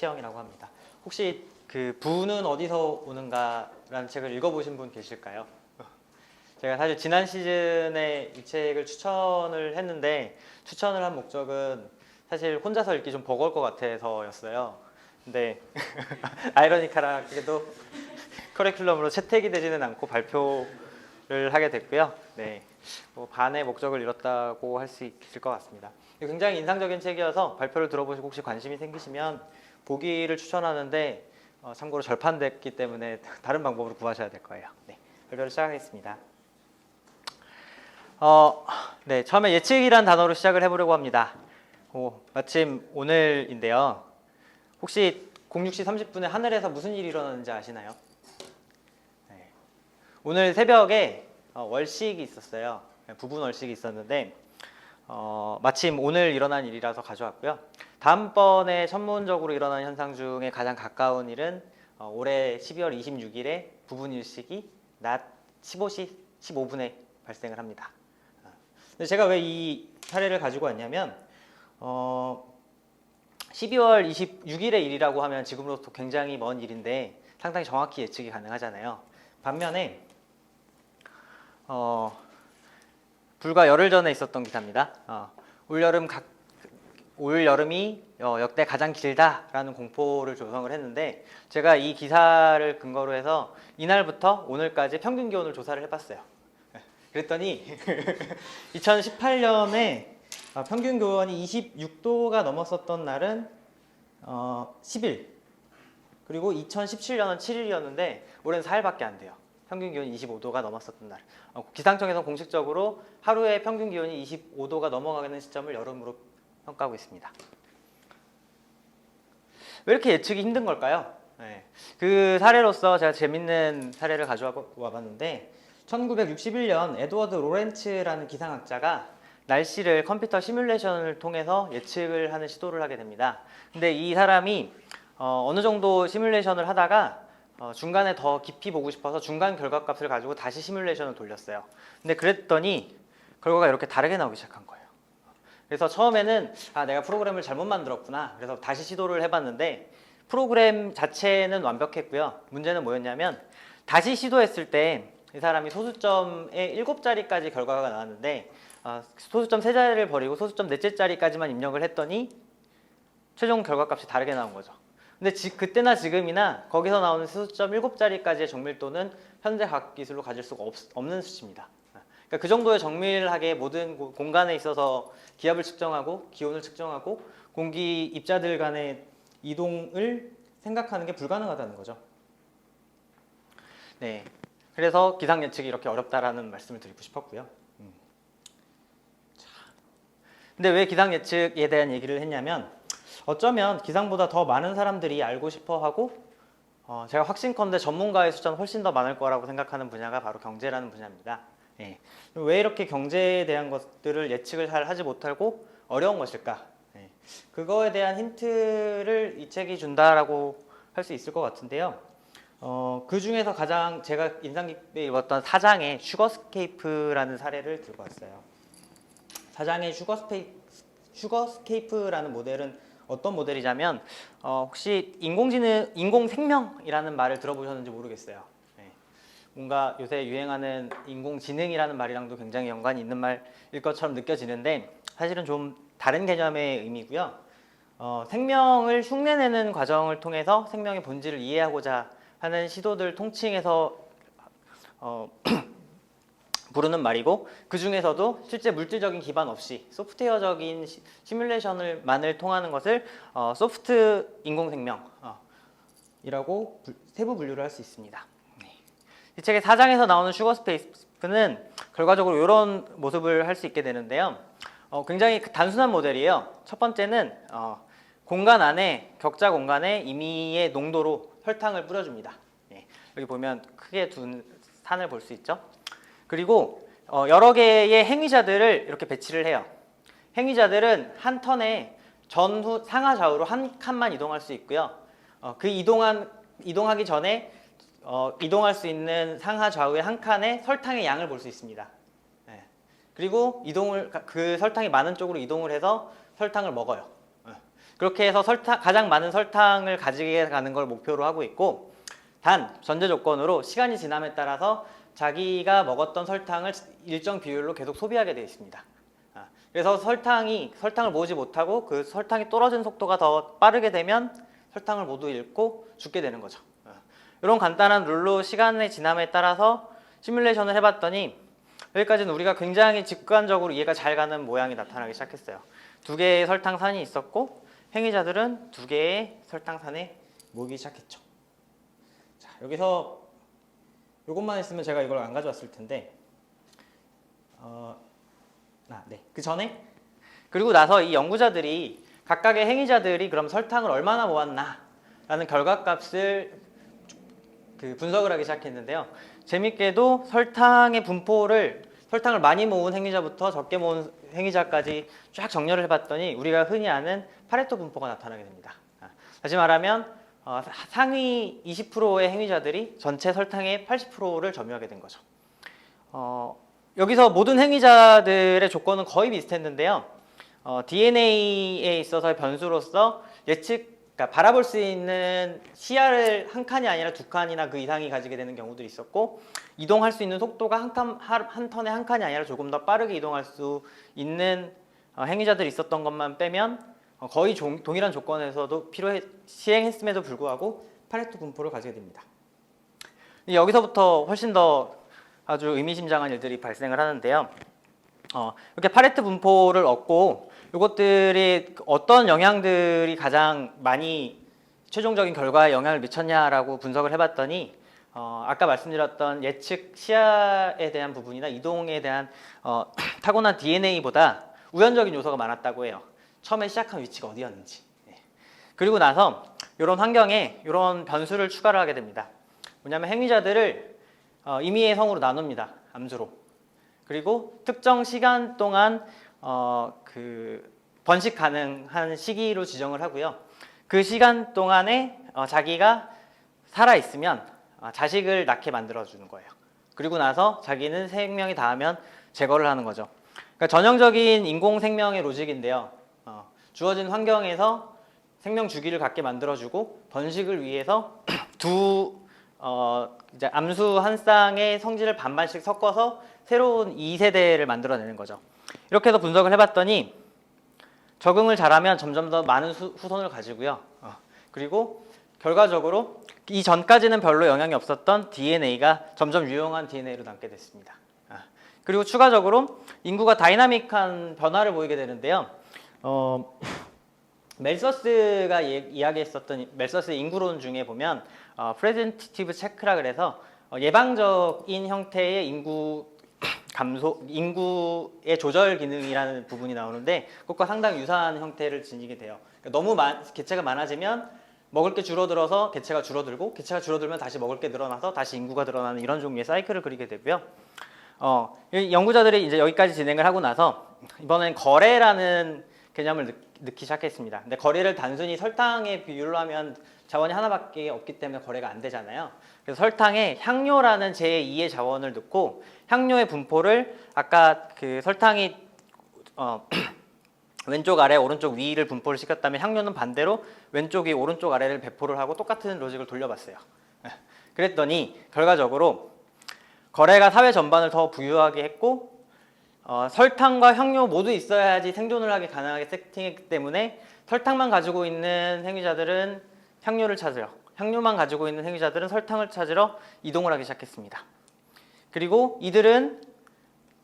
최영이라고 합니다. 혹시 그 부는 어디서 오는가라는 책을 읽어보신 분 계실까요? 제가 사실 지난 시즌에 이 책을 추천을 했는데 추천을 한 목적은 사실 혼자서 읽기 좀 버거울 것 같아서였어요. 근데 아이러니컬하게도 커리큘럼으로 채택이 되지는 않고 발표를 하게 됐고요. 네, 뭐 반의 목적을 이뤘다고 할 수 있을 것 같습니다. 굉장히 인상적인 책이어서 발표를 들어보시고 혹시 관심이 생기시면 보기를 추천하는데 참고로 절판됐기 때문에 다른 방법으로 구하셔야 될 거예요. 네, 발표를 시작하겠습니다. 네, 처음에 예측이란 단어로 시작을 해보려고 합니다. 마침 오늘인데요. 혹시 06시 30분에 하늘에서 무슨 일이 일어나는지 아시나요? 네. 오늘 새벽에 월식이 있었어요. 부분 월식이 있었는데 마침 오늘 일어난 일이라서 가져왔고요. 다음번에 천문적으로 일어나는 현상 중에 가장 가까운 일은 올해 12월 26일에 부분 일식이 낮 15시 15분에 발생을 합니다. 근데 제가 왜 이 사례를 가지고 왔냐면 12월 26일의 일이라고 하면 지금으로부터 굉장히 먼 일인데 상당히 정확히 예측이 가능하잖아요. 반면에 불과 열흘 전에 있었던 기사입니다. 올여름이 역대 가장 길다라는 공포를 조성을 했는데 제가 이 기사를 근거로 해서 이날부터 오늘까지 평균 기온을 조사를 해봤어요. 그랬더니 2018년에 평균 기온이 26도가 넘었었던 날은 10일, 그리고 2017년은 7일이었는데 올해는 4일밖에 안 돼요. 평균 기온이 25도가 넘었었던 날. 기상청에서 공식적으로 하루에 평균 기온이 25도가 넘어가는 시점을 여름으로 평가하고 있습니다. 왜 이렇게 예측이 힘든 걸까요? 네. 그 사례로서 제가 재밌는 사례를 가져와 봤는데 1961년 에드워드 로렌츠라는 기상학자가 날씨를 컴퓨터 시뮬레이션을 통해서 예측을 하는 시도를 하게 됩니다. 근데 이 사람이 어느 정도 시뮬레이션을 하다가 중간에 더 깊이 보고 싶어서 중간 결과값을 가지고 다시 시뮬레이션을 돌렸어요. 근데 그랬더니 결과가 이렇게 다르게 나오기 시작한 거예요. 그래서 처음에는 내가 프로그램을 잘못 만들었구나. 그래서 다시 시도를 해봤는데 프로그램 자체는 완벽했고요. 문제는 뭐였냐면 다시 시도했을 때 이 사람이 소수점의 7자리까지 결과가 나왔는데 소수점 3자리를 버리고 소수점 4자리까지만 입력을 했더니 최종 결과값이 다르게 나온 거죠. 근데 그때나 지금이나 거기서 나오는 소수점 7자리까지의 정밀도는 현재 과학 기술로 가질 수가 없는 수치입니다. 그러니까 그 정도의 정밀하게 모든 공간에 있어서 기압을 측정하고 기온을 측정하고 공기 입자들 간의 이동을 생각하는 게 불가능하다는 거죠. 네, 그래서 기상 예측이 이렇게 어렵다라는 말씀을 드리고 싶었고요. 근데 왜 기상 예측에 대한 얘기를 했냐면 어쩌면 기상보다 더 많은 사람들이 알고 싶어하고 제가 확신컨대 전문가의 숫자는 훨씬 더 많을 거라고 생각하는 분야가 바로 경제라는 분야입니다. 예. 왜 이렇게 경제에 대한 것들을 예측을 잘 하지 못하고 어려운 것일까? 예. 그거에 대한 힌트를 이 책이 준다라고 할 수 있을 것 같은데요. 그 중에서 가장 제가 인상 깊게 읽었던 4장의 슈거스케이프라는 사례를 들고 왔어요. 4장의 슈거스케이프라는 모델은 어떤 모델이냐면 혹시 인공생명이라는 말을 들어보셨는지 모르겠어요. 네. 뭔가 요새 유행하는 인공지능이라는 말이랑도 굉장히 연관이 있는 말일 것처럼 느껴지는데 사실은 좀 다른 개념의 의미고요. 생명을 흉내내는 과정을 통해서 생명의 본질을 이해하고자 하는 시도들 통칭해서 부르는 말이고 그 중에서도 실제 물질적인 기반 없이 소프트웨어적인 시뮬레이션만을 통하는 것을 소프트 인공생명이라고 세부 분류를 할 수 있습니다. 이 책의 4장에서 나오는 슈거스케이프는 결과적으로 이런 모습을 할 수 있게 되는데요. 굉장히 단순한 모델이에요. 첫 번째는 공간 안에 격자 공간에 임의의 농도로 설탕을 뿌려줍니다. 여기 보면 크게 둔 산을 볼 수 있죠. 그리고 여러 개의 행위자들을 이렇게 배치를 해요. 행위자들은 한 턴에 전후 상하 좌우로 한 칸만 이동할 수 있고요. 그 이동하기 전에 이동할 수 있는 상하 좌우의 한 칸에 설탕의 양을 볼 수 있습니다. 그리고 그 설탕이 많은 쪽으로 이동을 해서 설탕을 먹어요. 그렇게 해서 가장 많은 설탕을 가지게 가는 걸 목표로 하고 있고, 단 전제 조건으로 시간이 지남에 따라서 자기가 먹었던 설탕을 일정 비율로 계속 소비하게 되어 있습니다. 그래서 설탕을 모으지 못하고 그 설탕이 떨어지는 속도가 더 빠르게 되면 설탕을 모두 잃고 죽게 되는 거죠. 이런 간단한 룰로 시간의 지남에 따라서 시뮬레이션을 해봤더니 여기까지는 우리가 굉장히 직관적으로 이해가 잘 가는 모양이 나타나기 시작했어요. 두 개의 설탕산이 있었고 행위자들은 두 개의 설탕산에 모이기 시작했죠. 자, 여기서 이것만 했으면 제가 이걸 안 가져왔을 텐데 네. 그 전에 그리고 나서 이 연구자들이 각각의 행위자들이 그럼 설탕을 얼마나 모았나 라는 결과값을 분석을 하기 시작했는데요. 재밌게도 설탕의 분포를 설탕을 많이 모은 행위자부터 적게 모은 행위자까지 쫙 정렬을 해봤더니 우리가 흔히 아는 파레토 분포가 나타나게 됩니다. 다시 말하면 상위 20%의 행위자들이 전체 설탕의 80%를 점유하게 된 거죠. 여기서 모든 행위자들의 조건은 거의 비슷했는데요. DNA에 있어서의 변수로서 그러니까 바라볼 수 있는 시야를 한 칸이 아니라 두 칸이나 그 이상이 가지게 되는 경우들이 있었고, 이동할 수 있는 속도가 한 턴에 한 칸이 아니라 조금 더 빠르게 이동할 수 있는 행위자들이 있었던 것만 빼면 거의 동일한 조건에서도 시행했음에도 불구하고 파레토 분포를 가지게 됩니다. 여기서부터 훨씬 더 아주 의미심장한 일들이 발생을 하는데요. 이렇게 파레토 분포를 얻고 이것들이 어떤 영향들이 가장 많이 최종적인 결과에 영향을 미쳤냐라고 분석을 해봤더니 아까 말씀드렸던 예측 시야에 대한 부분이나 이동에 대한 타고난 DNA보다 우연적인 요소가 많았다고 해요. 처음에 시작한 위치가 어디였는지. 그리고 나서 이런 환경에 이런 변수를 추가를 하게 됩니다. 뭐냐면 행위자들을 임의의 성으로 나눕니다. 암수로. 그리고 특정 시간 동안 번식 가능한 시기로 지정을 하고요. 그 시간 동안에 자기가 살아있으면 자식을 낳게 만들어주는 거예요. 그리고 나서 자기는 생명이 닿으면 제거를 하는 거죠. 그러니까 전형적인 인공 생명의 로직인데요. 주어진 환경에서 생명 주기를 갖게 만들어주고 번식을 위해서 이제 암수 한 쌍의 성질을 반반씩 섞어서 새로운 2세대를 만들어내는 거죠. 이렇게 해서 분석을 해봤더니 적응을 잘하면 점점 더 많은 후손을 가지고요. 그리고 결과적으로 이전까지는 별로 영향이 없었던 DNA가 점점 유용한 DNA로 남게 됐습니다. 그리고 추가적으로 인구가 다이나믹한 변화를 보이게 되는데요. 멜서스가 이야기했었던 멜서스의 인구론 중에 보면 프레젠티티브 체크라 그래서 예방적인 형태의 인구의 조절 기능이라는 부분이 나오는데 그것과 상당히 유사한 형태를 지니게 돼요. 그러니까 너무 개체가 많아지면 먹을 게 줄어들어서 개체가 줄어들고 개체가 줄어들면 다시 먹을 게 늘어나서 다시 인구가 늘어나는 이런 종류의 사이클을 그리게 되고요. 연구자들이 이제 여기까지 진행을 하고 나서 이번엔 거래라는 개념을 넣기 시작했습니다. 근데 거래를 단순히 설탕의 비율로 하면 자원이 하나밖에 없기 때문에 거래가 안 되잖아요. 그래서 설탕에 향료라는 제2의 자원을 넣고 향료의 분포를 아까 그 설탕이 왼쪽 아래 오른쪽 위를 분포를 시켰다면 향료는 반대로 왼쪽 위 오른쪽 아래를 배포를 하고 똑같은 로직을 돌려봤어요. 그랬더니 결과적으로 거래가 사회 전반을 더 부유하게 했고 설탕과 향료 모두 있어야지 생존을 하기 가능하게 세팅했기 때문에 설탕만 가지고 있는 행위자들은 향료를 찾으러, 향료만 가지고 있는 행위자들은 설탕을 찾으러 이동을 하기 시작했습니다. 그리고 이들은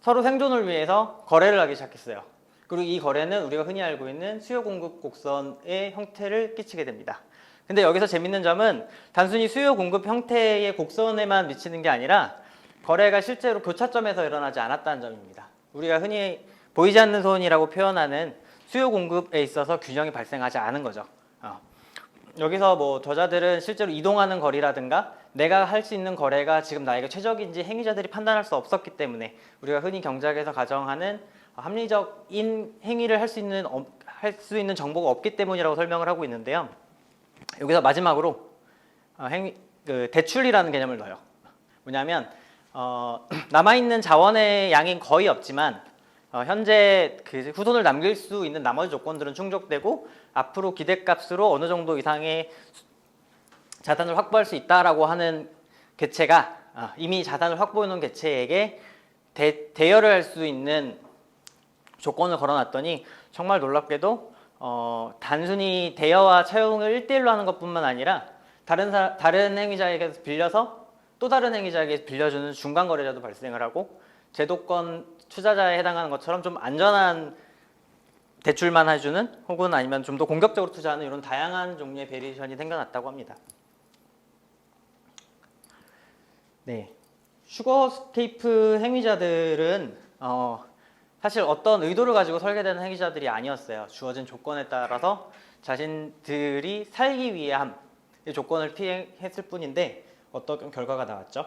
서로 생존을 위해서 거래를 하기 시작했어요. 그리고 이 거래는 우리가 흔히 알고 있는 수요 공급 곡선의 형태를 끼치게 됩니다. 근데 여기서 재밌는 점은 단순히 수요 공급 형태의 곡선에만 미치는 게 아니라 거래가 실제로 교차점에서 일어나지 않았다는 점입니다. 우리가 흔히 보이지 않는 손이라고 표현하는 수요 공급에 있어서 균형이 발생하지 않은 거죠. 여기서 뭐 저자들은 실제로 이동하는 거리라든가 내가 할 수 있는 거래가 지금 나에게 최적인지 행위자들이 판단할 수 없었기 때문에 우리가 흔히 경제학에서 가정하는 합리적인 행위를 할 수 있는 정보가 없기 때문이라고 설명을 하고 있는데요. 여기서 마지막으로 대출이라는 개념을 넣어요. 뭐냐면 남아있는 자원의 양이 거의 없지만 현재 그 후손을 남길 수 있는 나머지 조건들은 충족되고 앞으로 기대값으로 어느 정도 이상의 자산을 확보할 수 있다라고 하는 개체가 이미 자산을 확보해 놓은 개체에게 대여를 할 수 있는 조건을 걸어놨더니 정말 놀랍게도 단순히 대여와 차용을 1대1로 하는 것뿐만 아니라 다른 행위자에게서 빌려서 또 다른 행위자에게 빌려주는 중간 거래자도 발생을 하고 제도권 투자자에 해당하는 것처럼 좀 안전한 대출만 해주는 혹은 아니면 좀 더 공격적으로 투자하는 이런 다양한 종류의 베리에이션이 생겨났다고 합니다. 네, 슈거스케이프 행위자들은 사실 어떤 의도를 가지고 설계되는 행위자들이 아니었어요. 주어진 조건에 따라서 자신들이 살기 위한 조건을 피행했을 뿐인데 어떤 결과가 나왔죠.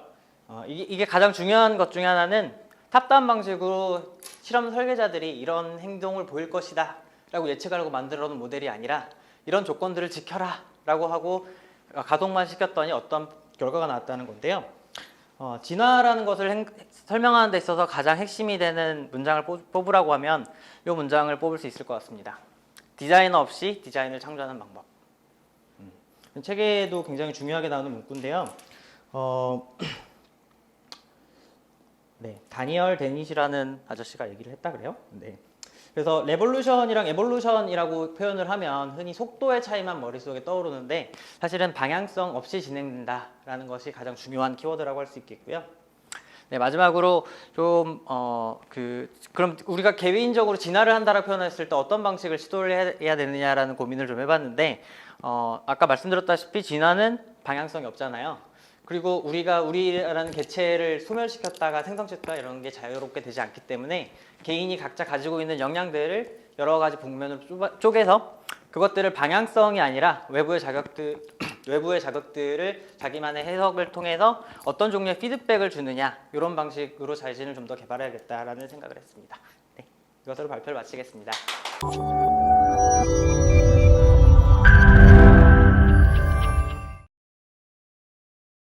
이게 가장 중요한 것 중에 하나는 탑다운 방식으로 실험 설계자들이 이런 행동을 보일 것이다 라고 예측하려고 만들어 놓은 모델이 아니라 이런 조건들을 지켜라 라고 하고 가동만 시켰더니 어떤 결과가 나왔다는 건데요. 진화라는 것을 설명하는 데 있어서 가장 핵심이 되는 문장을 뽑으라고 하면 이 문장을 뽑을 수 있을 것 같습니다. 디자이너 없이 디자인을 창조하는 방법. 책에도 굉장히 중요하게 나오는 문구인데요. 네, 다니엘 데닛이라는 아저씨가 얘기를 했다 그래요. 네. 그래서 레볼루션이랑 에볼루션이라고 표현을 하면 흔히 속도의 차이만 머릿속에 떠오르는데 사실은 방향성 없이 진행된다라는 것이 가장 중요한 키워드라고 할 수 있겠고요. 네, 마지막으로 좀 그럼 우리가 개인적으로 진화를 한다라고 표현했을 때 어떤 방식을 시도를 해야 되느냐라는 고민을 좀 해봤는데 아까 말씀드렸다시피 진화는 방향성이 없잖아요. 그리고 우리라는 개체를 소멸시켰다가 생성시켰다가 이런 게 자유롭게 되지 않기 때문에 개인이 각자 가지고 있는 역량들을 여러 가지 북면으로 쪼개서 그것들을 방향성이 아니라 외부의 자극들을 자기만의 해석을 통해서 어떤 종류의 피드백을 주느냐 이런 방식으로 자신을 좀 더 개발해야겠다라는 생각을 했습니다. 네, 이것으로 발표를 마치겠습니다.